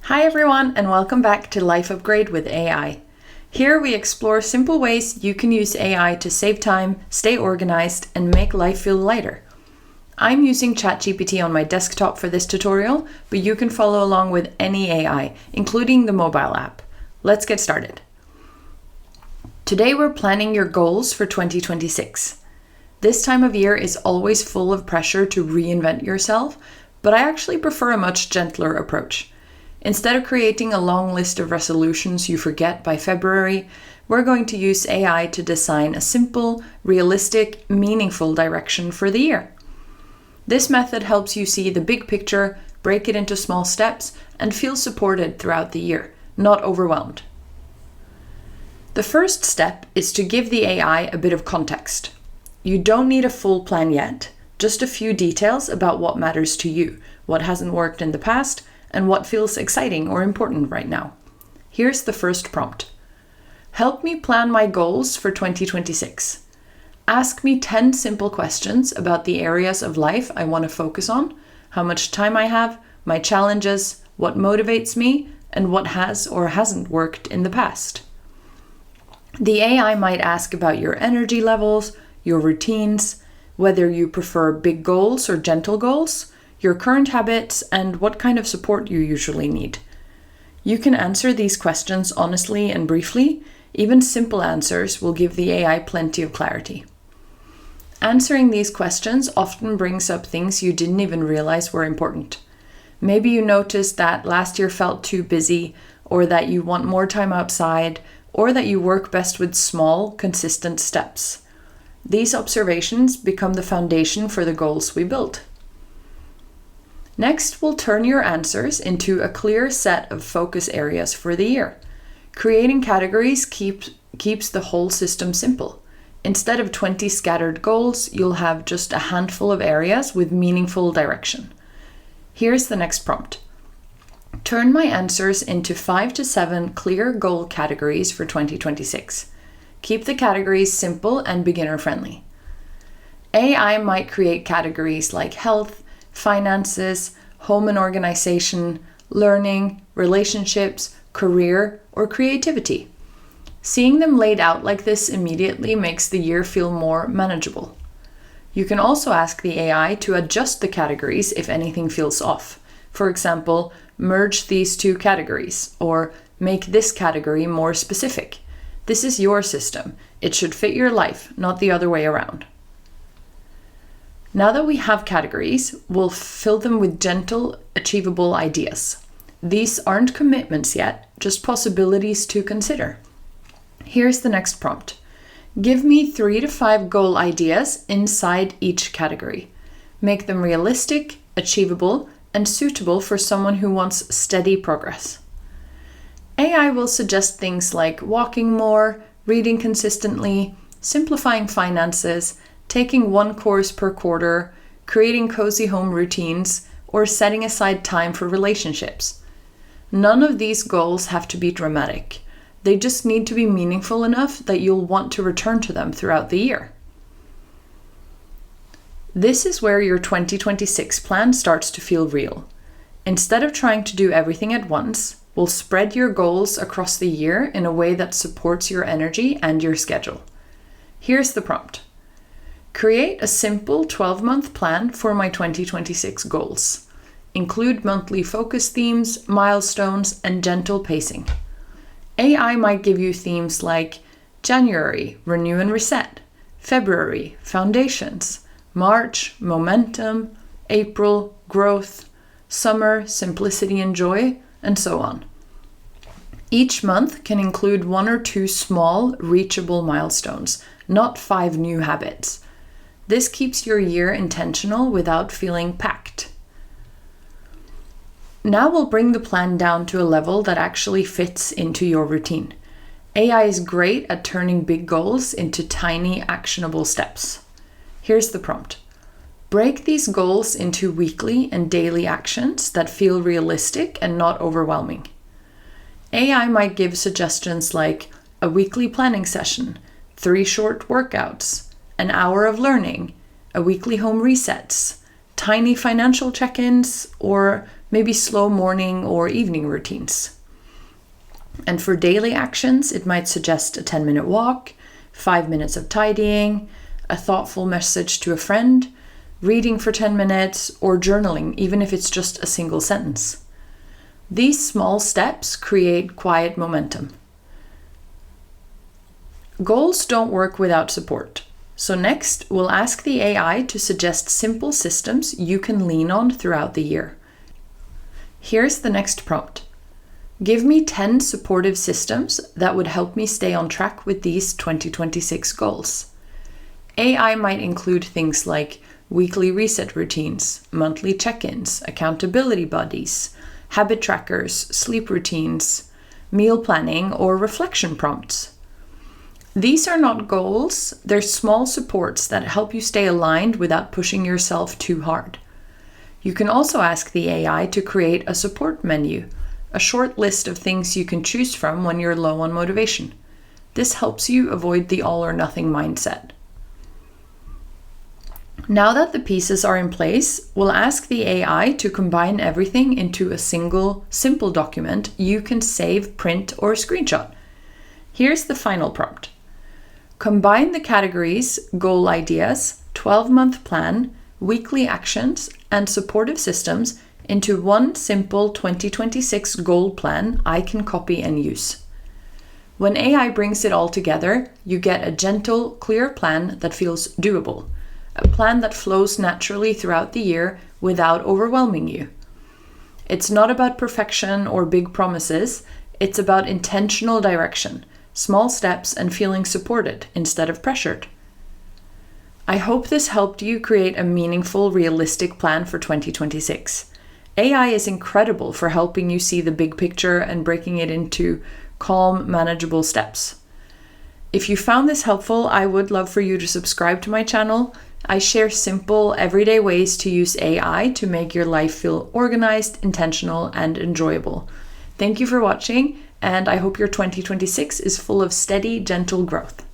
Hi everyone, and welcome back to Life Upgrade with AI. Here we explore simple ways you can use AI to save time, stay organized, and make life feel lighter. I'm using ChatGPT on my desktop for this tutorial, but you can follow along with any AI, including the mobile app. Let's get started. Today we're planning your goals for 2026. This time of year is always full of pressure to reinvent yourself, but I actually prefer a much gentler approach. Instead of creating a long list of resolutions you forget by February, we're going to use AI to design a simple, realistic, meaningful direction for the year. This method helps you see the big picture, break it into small steps, and feel supported throughout the year, not overwhelmed. The first step is to give the AI a bit of context. You don't need a full plan yet, just a few details about what matters to you, what hasn't worked in the past, and what feels exciting or important right now. Here's the first prompt. Help me plan my goals for 2026. Ask me 10 simple questions about the areas of life I want to focus on, how much time I have, my challenges, what motivates me, and what has or hasn't worked in the past. The AI might ask about your energy levels, your routines, whether you prefer big goals or gentle goals, your current habits, and what kind of support you usually need. You can answer these questions honestly and briefly. Even simple answers will give the AI plenty of clarity. Answering these questions often brings up things you didn't even realize were important. Maybe you noticed that last year felt too busy, or that you want more time outside, or that you work best with small, consistent steps. These observations become the foundation for the goals we build. Next, we'll turn your answers into a clear set of focus areas for the year. Creating categories keeps the whole system simple. Instead of 20 scattered goals, you'll have just a handful of areas with meaningful direction. Here's the next prompt. Turn my answers into 5 to 7 clear goal categories for 2026. Keep the categories simple and beginner-friendly. AI might create categories like health, finances, home and organization, learning, relationships, career, or creativity. Seeing them laid out like this immediately makes the year feel more manageable. You can also ask the AI to adjust the categories if anything feels off. For example, merge these two categories, or make this category more specific. This is your system. It should fit your life, not the other way around. Now that we have categories, we'll fill them with gentle, achievable ideas. These aren't commitments yet, just possibilities to consider. Here's the next prompt. Give me 3 to 5 goal ideas inside each category. Make them realistic, achievable, and suitable for someone who wants steady progress. AI will suggest things like walking more, reading consistently, simplifying finances, taking one course per quarter, creating cozy home routines, or setting aside time for relationships. None of these goals have to be dramatic. They just need to be meaningful enough that you'll want to return to them throughout the year. This is where your 2026 plan starts to feel real. Instead of trying to do everything at once, we'll spread your goals across the year in a way that supports your energy and your schedule. Here's the prompt. Create a simple 12-month plan for my 2026 goals. Include monthly focus themes, milestones, and gentle pacing. AI might give you themes like January, renew and reset, February, foundations, March, momentum, April, growth, summer, simplicity and joy, and so on. Each month can include 1 or 2 small, reachable milestones, not 5 new habits. This keeps your year intentional without feeling packed. Now we'll bring the plan down to a level that actually fits into your routine. AI is great at turning big goals into tiny, actionable steps. Here's the prompt. Break these goals into weekly and daily actions that feel realistic and not overwhelming. AI might give suggestions like a weekly planning session, 3 short workouts, an hour of learning, a weekly home resets, tiny financial check-ins, or maybe slow morning or evening routines. And for daily actions, it might suggest a 10-minute walk, 5 minutes of tidying, a thoughtful message to a friend, reading for 10 minutes, or journaling, even if it's just a single sentence. These small steps create quiet momentum. Goals don't work without support. So next, we'll ask the AI to suggest simple systems you can lean on throughout the year. Here's the next prompt. Give me 10 supportive systems that would help me stay on track with these 2026 goals. AI might include things like weekly reset routines, monthly check-ins, accountability buddies, habit trackers, sleep routines, meal planning, or reflection prompts. These are not goals, they're small supports that help you stay aligned without pushing yourself too hard. You can also ask the AI to create a support menu, a short list of things you can choose from when you're low on motivation. This helps you avoid the all or nothing mindset. Now that the pieces are in place, we'll ask the AI to combine everything into a single, simple document you can save, print, or screenshot. Here's the final prompt. Combine the categories goal ideas, 12-month plan, weekly actions, and supportive systems into one simple 2026 goal plan I can copy and use. When AI brings it all together, you get a gentle, clear plan that feels doable, a plan that flows naturally throughout the year without overwhelming you. It's not about perfection or big promises, it's about intentional direction, small steps, and feeling supported instead of pressured. I hope this helped you create a meaningful, realistic plan for 2026. AI is incredible for helping you see the big picture and breaking it into calm, manageable steps. If you found this helpful, I would love for you to subscribe to my channel. I share simple, everyday ways to use AI to make your life feel organized, intentional, and enjoyable. Thank you for watching, and I hope your 2026 is full of steady, gentle growth.